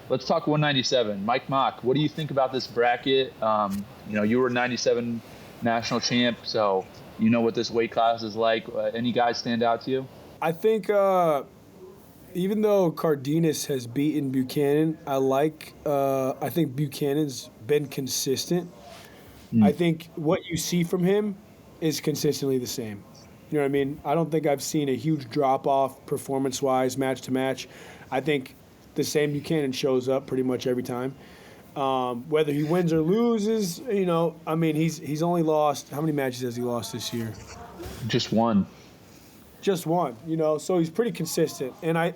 let's talk 197. Mike Mock, what do you think about this bracket? You were 97 national champ, so you know what this weight class is like. Any guys stand out to you? I think even though Cardenas has beaten Buchanan, I think Buchanan's been consistent. I think what you see from him is consistently the same. You know what I mean? I don't think I've seen a huge drop-off performance-wise, match to match. I think the same Buchanan shows up pretty much every time. Whether he wins or loses, he's only lost – how many matches has he lost this year? Just one. Just one, so he's pretty consistent. And I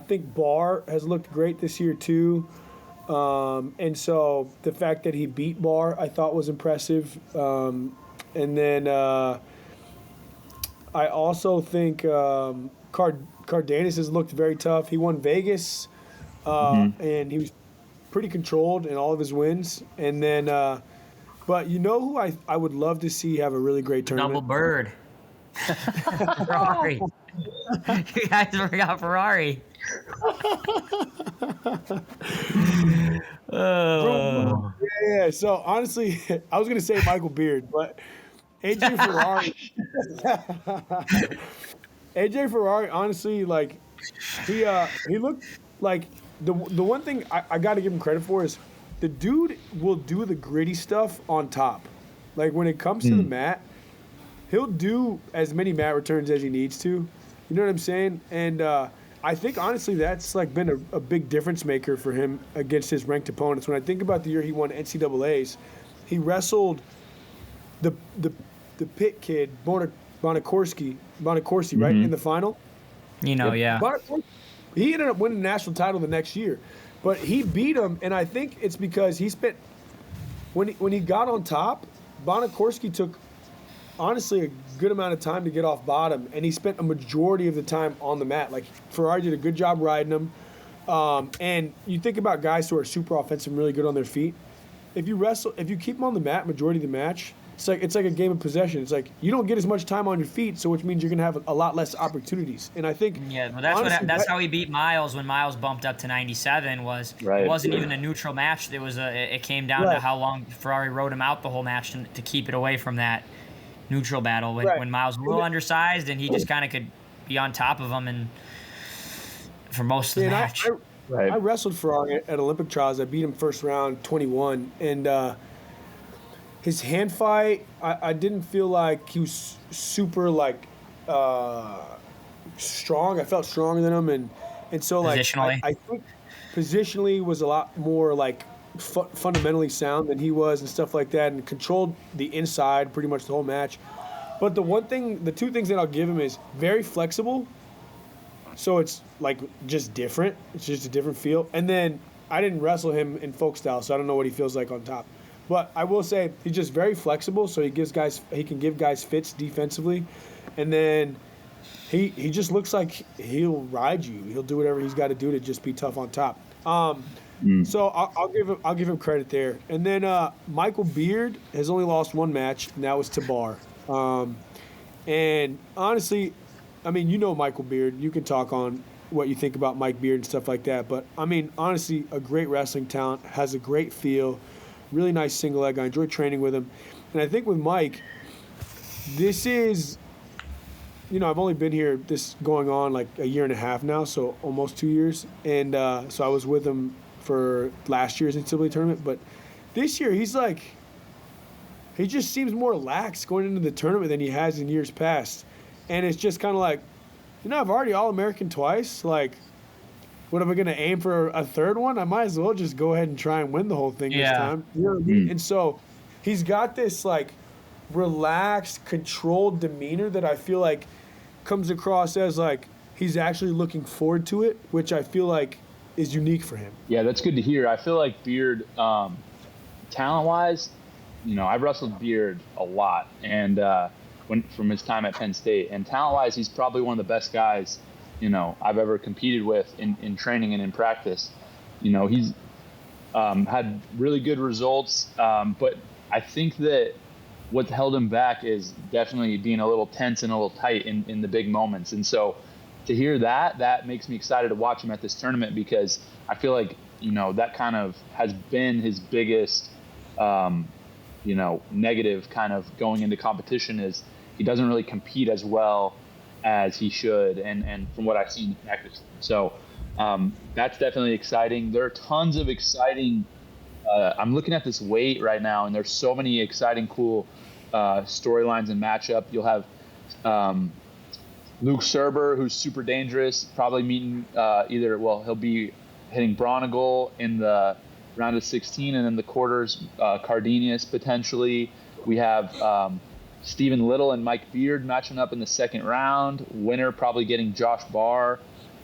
think Barr has looked great this year too. And so the fact that he beat Barr I thought was impressive. And then I also think Cardenas has looked very tough. He won Vegas, and he was pretty controlled in all of his wins. And then but you know who I would love to see have a really great tournament? Double bird. Ferrari. You guys forgot Ferrari. Yeah, so honestly, I was going to say Michael Beard, but AJ Ferrari, honestly, like, he looked like the one thing I got to give him credit for is the dude will do the gritty stuff on top. Like, when it comes to the mat, he'll do as many mat returns as he needs to. You know what I'm saying? And I think, honestly, that's, like, been a big difference maker for him against his ranked opponents. When I think about the year he won NCAAs, he wrestled the Pitt kid, Bonacorsi, right, in the final. Yeah. He ended up winning the national title the next year. But he beat him, and I think it's because he spent – when he got on top, Bonacorsi took, honestly, a good amount of time to get off bottom, and he spent a majority of the time on the mat. Like, Ferrari did a good job riding him. And you think about guys who are super offensive and really good on their feet. If you keep them on the mat majority of the match, it's like a game of possession. It's like you don't get as much time on your feet, so which means you're going to have a lot less opportunities. And I think that's how he beat Miles when Miles bumped up to 97. It wasn't even a neutral match. It came down to how long Ferrari rode him out the whole match to keep it away from that neutral battle when Miles was a little undersized and he just kind of could be on top of him and for most of the match. I wrestled Ferrari at Olympic trials. I beat him first round 21, and his hand fight, I didn't feel like he was super strong. I felt stronger than him, and so like I think positionally was a lot more like fundamentally sound than he was and stuff like that, and controlled the inside pretty much the whole match. But the two things that I'll give him is very flexible. So it's like just different. It's just a different feel. And then I didn't wrestle him in folk style, so I don't know what he feels like on top. But I will say he's just very flexible, so he can give guys fits defensively, and then he just looks like he'll ride you. He'll do whatever he's got to do to just be tough on top. So I'll give him credit there. And then Michael Beard has only lost one match, and that was to Barr. And honestly, I mean, Michael Beard. You can talk on what you think about Mike Beard and stuff like that. But I mean, honestly, a great wrestling talent, has a great feel. Really nice single leg. I enjoy training with him. And I think with Mike, this is, I've only been here this going on like a year and a half now, so almost 2 years. And so I was with him for last year's NCAA tournament. But this year, he just seems more lax going into the tournament than he has in years past. And it's just kind of like, I've already All-American twice. Like, what am I going to aim for a third one? I might as well just go ahead and try and win the whole thing this time. You know what I mean? And so he's got this, like, relaxed, controlled demeanor that I feel like comes across as, like, he's actually looking forward to it, which I feel like is unique for him. Yeah, that's good to hear. I feel like Beard, talent-wise, I've wrestled Beard a lot, and from his time at Penn State. And talent-wise, he's probably one of the best guys I've ever competed with in training and in practice. He's had really good results, but I think that what held him back is definitely being a little tense and a little tight in the big moments. And so to hear that makes me excited to watch him at this tournament, because I feel like, that kind of has been his biggest, negative kind of going into competition, is he doesn't really compete as well as he should. And from what I've seen in practice. So that's definitely exciting. There are tons of exciting, I'm looking at this weight right now, and there's so many exciting, cool storylines and matchup. You'll have Luke Serber, who's super dangerous, probably meeting he'll be hitting Bronigal in the round of 16, and then the quarters, Cardenius potentially. We have Stephen Little and Mike Beard matching up in the second round. Winner probably getting Josh Barr.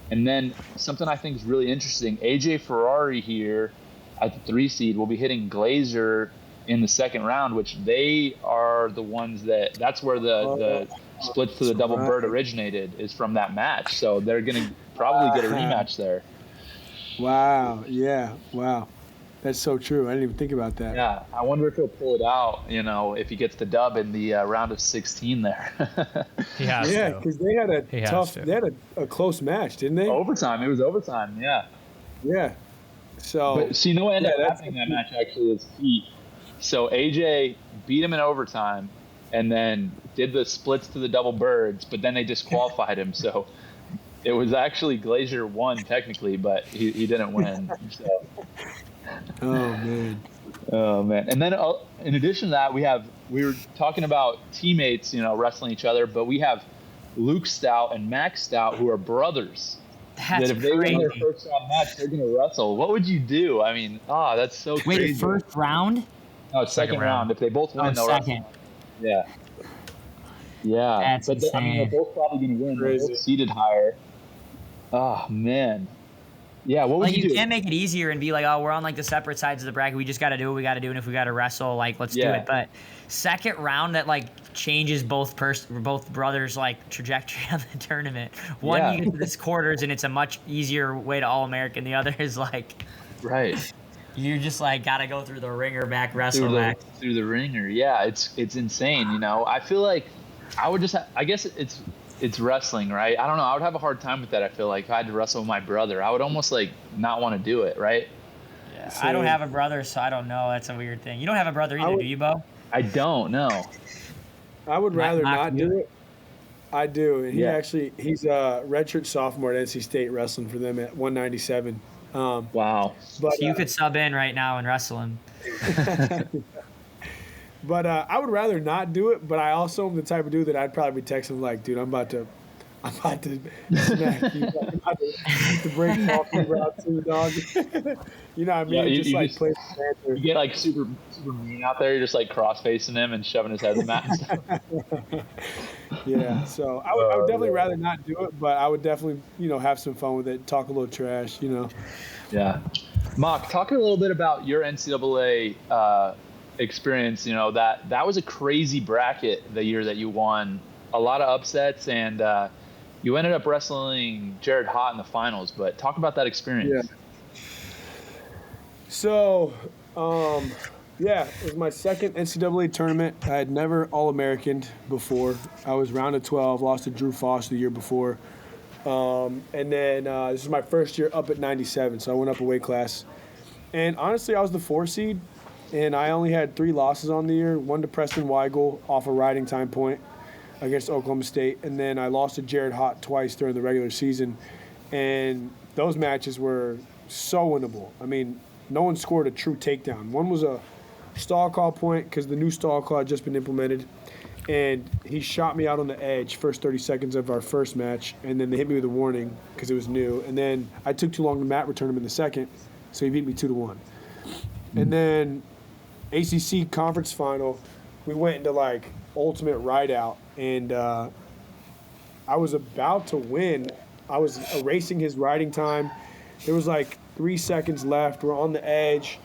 And then something I think is really interesting, AJ Ferrari here at the 3 seed will be hitting Glazer in the second round, which they are the ones that's where the splits to the double bird originated, is from that match. So they're going to probably get a rematch there. Wow. Yeah. Wow. That's so true. I didn't even think about that. Yeah. I wonder if he'll pull it out, if he gets the dub in the round of 16 there. Yeah, because they had a close match, didn't they? Overtime. It was overtime. Yeah. Yeah. So. But what ended up happening in that match actually is So AJ beat him in overtime, and then did the splits to the double birds, but then they disqualified him. So it was actually Glazer won technically, but he didn't win. So. Oh man. And then in addition to that, we were talking about teammates, wrestling each other, but we have Luke Stout and Max Stout, who are brothers. That's that if they win their first round match, they're going to wrestle. What would you do? I mean, that's so crazy. Wait, first round? No, second round. If they both win, they'll second. Wrestle. Yeah. Yeah. That's insane. They're both probably going to win. They're both seated higher. Oh, man. Yeah, what would you do? You can't make it easier and be like, oh, we're on the separate sides of the bracket. We just got to do what we got to do, and if we got to wrestle, let's do it. But second round, that changes both brothers' trajectory of the tournament. One, you get to this quarters, and it's a much easier way to All-American. The other is right. You just gotta go through the ringer back wrestle back through the ringer. Yeah, it's insane. I feel like I would I guess it's wrestling, right? I don't know. I would have a hard time with that. I feel like if I had to wrestle with my brother, I would almost not want to do it, right? Yeah. So, I don't have a brother, so I don't know. That's a weird thing. You don't have a brother either, do you, Bo? I don't know. I would rather not do it. I do. And he's a redshirt sophomore at NC State wrestling for them at 197. Wow. But, so you could sub in right now and wrestle him. But I would rather not do it, but I also am the type of dude that I'd probably be texting dude, I'm about to smack you. I'm about to break off your route too, dog. You know what I mean? Yeah, play you get super mean out there. You're just cross facing him and shoving his head in the mat. Yeah, so I would definitely rather not do it, but I would definitely have some fun with it, talk a little trash, Yeah. Mock, talk a little bit about your NCAA experience. That was a crazy bracket the year that you won. A lot of upsets, and you ended up wrestling Jared Hott in the finals. But talk about that experience. Yeah. So, it was my second NCAA tournament. I had never All-Americaned before. I was round of 12, lost to Drew Foss the year before. And then this is my first year up at 97, so I went up a weight class. And honestly, I was the 4 seed. And I only had 3 losses on the year, one to Preston Weigel off a riding time point against Oklahoma State. And then I lost to Jared Hott twice during the regular season. And those matches were so winnable. I mean, no one scored a true takedown. One was a stall call point because the new stall call had just been implemented. And he shot me out on the edge first 30 seconds of our first match. And then they hit me with a warning because it was new. And then I took too long to mat return him in the second. So he beat me 2-1. And then ACC conference final, we went into ultimate ride out, and I was about to win. I was erasing his riding time. There was 3 seconds left. We're on the edge.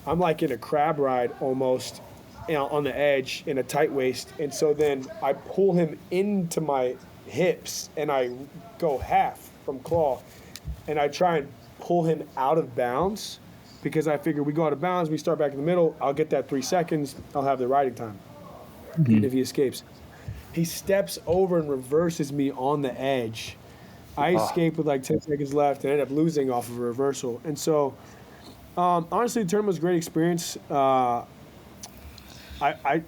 I'm in a crab ride almost, on the edge in a tight waist. And so then I pull him into my hips, and I go half from claw, and I try and pull him out of bounds. Because I figure we go out of bounds, we start back in the middle, I'll get that 3 seconds, I'll have the riding time, even if he escapes. He steps over and reverses me on the edge, I escaped with like 10 seconds left and ended up losing off of a reversal. And so, honestly, the tournament was a great experience. I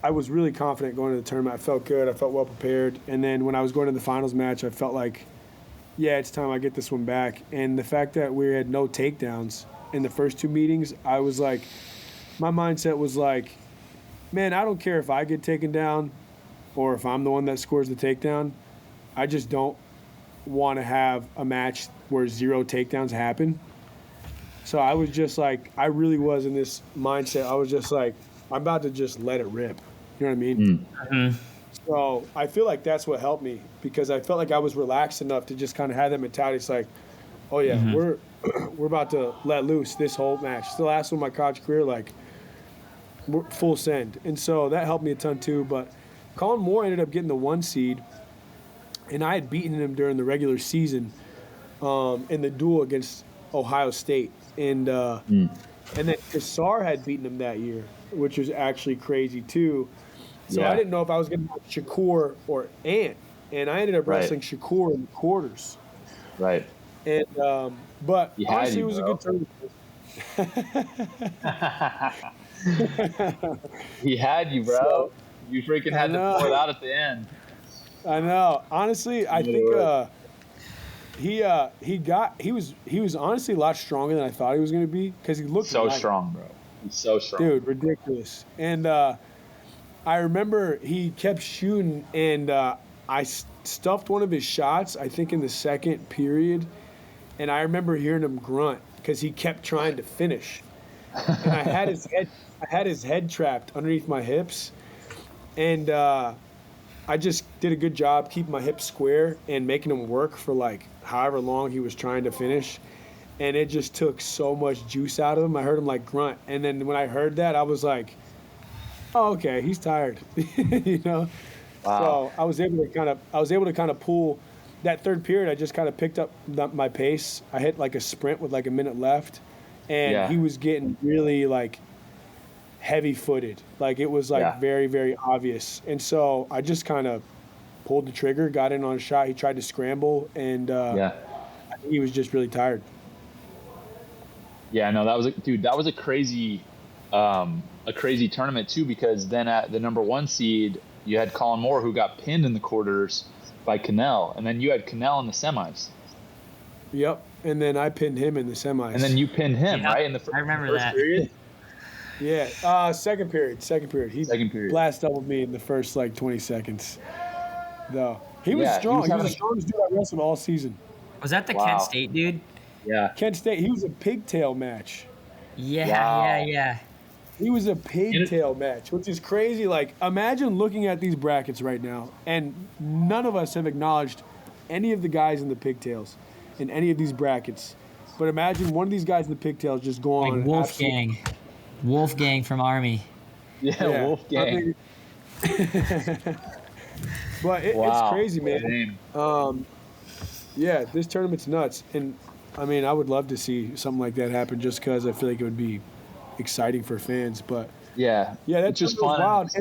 was really confident going to the tournament. I felt good. I felt well prepared. And then when I was going to the finals match, I felt like, yeah, it's time I get this one back. And the fact that we had no takedowns in the first two meetings, I was like, my mindset was like, man, I don't care if I get taken down or if I'm the one that scores the takedown. I just don't want to have a match where 0 takedowns happen. So I was just like, I really was in this mindset. I was just like, I'm about to just let it rip. You know what I mean? Mm-hmm. So I feel like that's what helped me because I felt like I was relaxed enough to just kind of have that mentality. It's like, oh yeah, we're about to let loose this whole match. It's the last one of my college career, like we're full send. And so that helped me a ton too. But Colin Moore ended up getting the 1 seed. And I had beaten him during the regular season in the duel against Ohio State. And then Kassar had beaten him that year, which was actually crazy too. So I didn't know if I was going to have Shakur or Ant. And I ended up wrestling Shakur in the quarters. Right. And but honestly, it was a good tournament. He had you, bro. So, you freaking had to pull it out at the end. I know. Honestly, I think he was honestly a lot stronger than I thought he was going to be because he looked so strong, bro. He's so strong, dude, ridiculous. And I remember he kept shooting, and I stuffed one of his shots. I think in the second period, and I remember hearing him grunt because he kept trying to finish, and I had his head trapped underneath my hips, and I just did a good job keeping my hips square and making him work for like however long he was trying to finish. And it just took so much juice out of him. I heard him like grunt. And then when I heard that, I was like, oh, okay, he's tired, you know? Wow. So I was able to kind of pull that third period. I just kind of picked up my pace. I hit like a sprint with like a minute left. And he was getting really like heavy-footed. Like it was like very, very obvious. And so I just kind of pulled the trigger, got in on a shot. He tried to scramble, and I think he was just really tired. Yeah, no, that was a crazy tournament too, because then at the number 1 seed, you had Colin Moore, who got pinned in the quarters by Cannell, and then you had Cannell in the semis. Yep, and then I pinned him in the semis. And then you pinned him, right? In the I remember first that. period? Yeah, second period. He second period. blast doubled me in the first like 20 seconds. Though he was strong. He was the strongest dude I wrestled all season. Was that the Kent State dude? Yeah. Kent State. He was a pigtail match. Yeah. He was a pigtail match, which is crazy. Like, imagine looking at these brackets right now, and none of us have acknowledged any of the guys in the pigtails in any of these brackets. But imagine one of these guys in the pigtails just going like Wolfgang from Army. Yeah. Wolfgang. But it's crazy, man. This tournament's nuts. And, I mean, I would love to see something like that happen just because I feel like it would be exciting for fans. But, that's just fun. Wild.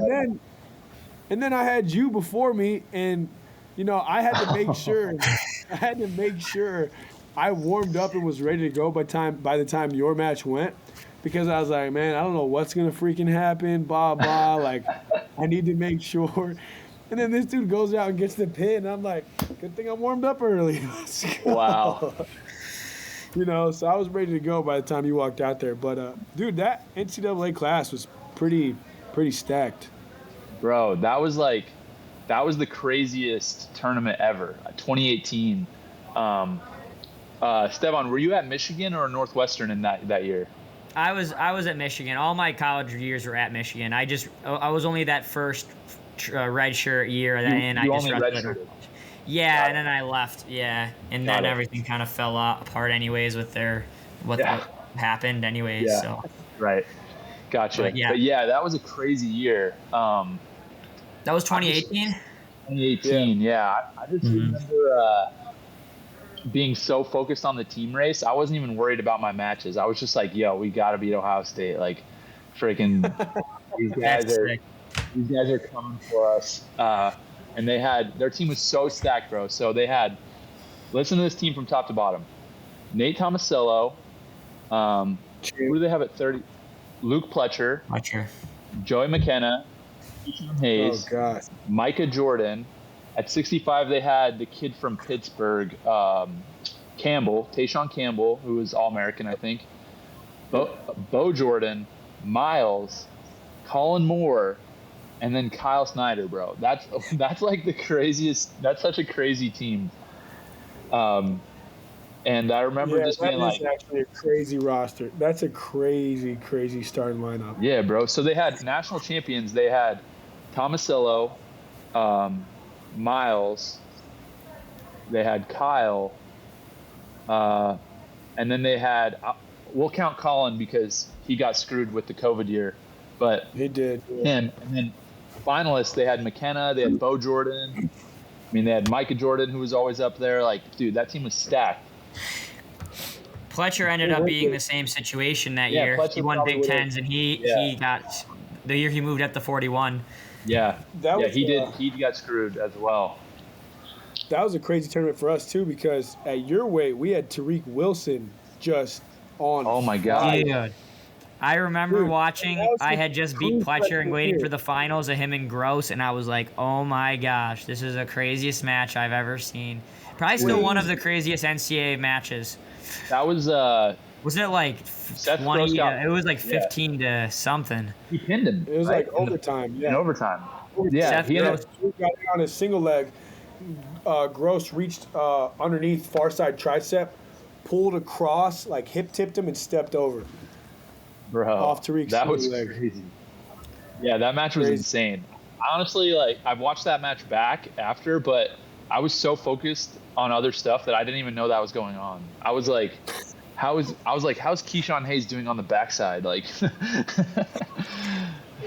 And then I had you before me, and, you know, I had to make sure I warmed up and was ready to go by the time your match went. Because I was like, man, I don't know what's going to freaking happen, blah, blah. Like, I need to make sure. And then this dude goes out and gets the pin, and I'm like, good thing I warmed up early. Let's go. Wow. You know, so I was ready to go by the time you walked out there. But, dude, that NCAA class was pretty stacked. Bro, that was the craziest tournament ever. 2018. Stevan, were you at Michigan or Northwestern in that year? I was at Michigan. All my college years were at Michigan. I was only that first redshirt year, and I just redshirted. Yeah, and then I left. Yeah, and then everything kind of fell apart anyways with what happened anyways. Yeah. So right, gotcha. But yeah, that was a crazy year. That was 2018. 2018. Yeah, I just remember being so focused on the team race. I wasn't even worried about my matches. I was just like, yo, we got to beat Ohio State. Like, freaking these guys are coming for us. And their team was so stacked, bro. So they had Listen to this team from top to bottom. Nate Tomasello. Who do they have at 30? Luke Pletcher. Joey McKenna. Keyshawn Hayes. Oh, God. Micah Jordan. At 65, they had the kid from Pittsburgh, Campbell, Tayshaun Campbell, who was All-American, I think. Bo Jordan, Miles, Colin Moore, and then Kyle Snyder, bro. That's like the craziest. That's such a crazy team. And I remember just being like, that's actually a crazy roster. That's a crazy, crazy starting lineup. Yeah, bro. So they had national champions. They had Tomasello, Miles. They had Kyle, and then they had. We'll count Colin because he got screwed with the COVID year, but he did. Yeah. Him, and then finalists, they had McKenna, they had Bo Jordan. I mean, they had Micah Jordan, who was always up there. Like, dude, that team was stacked. Pletcher ended up being the same situation that year. Pletcher, he won Big Tens, and he got the year he moved up to 41. Yeah, he did. He got screwed as well. That was a crazy tournament for us too, because at your weight we had Tariq Wilson just on. Oh my God! Dude, I remember watching. I had just beat Pletcher and waiting for the finals of him and Gross, and I was like, "Oh my gosh, this is the craziest match I've ever seen." Probably still one of the craziest NCAA matches. That was. Wasn't it like 20? It was like 15 to something. He pinned him. It was like overtime. In overtime. Yeah, he got on his single leg. Gross reached underneath far side tricep, pulled across, like hip tipped him and stepped over. Bro, off Tariq's that was leg. crazy. Yeah, that match was insane. Honestly, like I've watched that match back after, but I was so focused on other stuff that I didn't even know that was going on. I was like, how's Keyshawn Hayes doing on the backside? Like,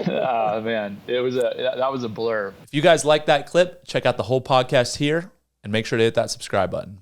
man, that was a blur. If you guys like that clip, check out the whole podcast here and make sure to hit that subscribe button.